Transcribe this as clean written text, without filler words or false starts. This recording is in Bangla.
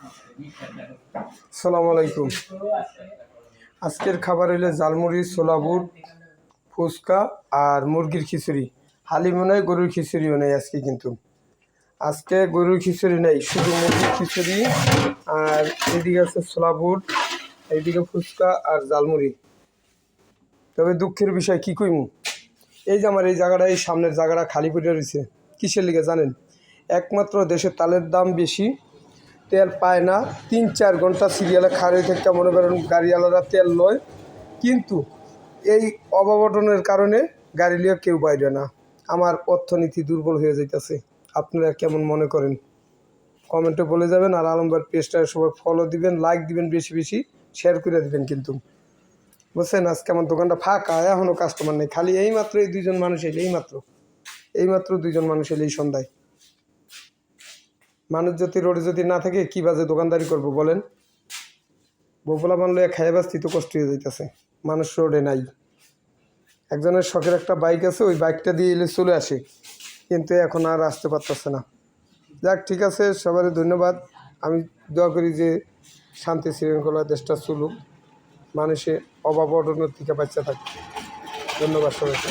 আসসালামু আলাইকুম। আজকের খাবার হইলে ঝালমুড়ি, ছোলা বুট, ফুচকা আর মুরগির খিচুড়ি। হালিমও নেই, গরুর খিচুড়িও নেই আজকে। কিন্তু আজকে গরুর খিচুড়ি নেই, শুধু মুরগির খিচুড়ি। আর এদিকে আছে ছোলা বুট, এইদিকে ফুচকা আর ঝালমুড়ি। তবে দুঃখের বিষয় কী কইমু, এই যে আমার এই জায়গাটা, এই সামনের জায়গাটা খালি পড়ে রয়েছে। কিসের লিগে জানেন? একমাত্র দেশে তেলের দাম বেশি, তেল পায় না। ৩-৪ ঘন্টা সিরিয়ালে খাড়ি থেকে মনে করেন গাড়িওয়ালারা তেল লয়, কিন্তু এই অববটনের কারণে গাড়ি লিয়ে কেউ বাইরে না। আমার অর্থনীতি দুর্বল হয়ে যাইতেছে। আপনারা কেমন মনে করেন কমেন্টে বলে যাবেন। আর আলম ভাইয়ের পেজটা সবাই ফলো দিবেন, লাইক দিবেন, বেশি বেশি শেয়ার করে দিবেন। কিন্তু বুঝছেন, আজকে আমার দোকানটা ফাঁকা, এখনও কাস্টমার নেই। খালি এইমাত্র এই দুইজন মানুষ এলে, এইমাত্র দুইজন মানুষ এলে এই সন্ধ্যায়। মানুষ যদি রোডে যদি না থাকে কী বাজে দোকানদারি করবো বলেন? বপুলা মানলে খাইয়ে বাঁচতে তো কষ্ট হয়ে যাইতেছে। মানুষ রোডে নাই। একজনের শখের একটা বাইক আছে, ওই বাইকটা দিয়ে এলে চলে আসে, কিন্তু এখন আর আসতে পারতেছে না। যাক, ঠিক আছে, সবারই ধন্যবাদ। আমি দোয়া করি যে শান্তি শৃঙ্খলা দেশটা চলুক, মানুষের অভাব অনটনের থেকে বাচ্চা থাকে। ধন্যবাদ সবাইকে।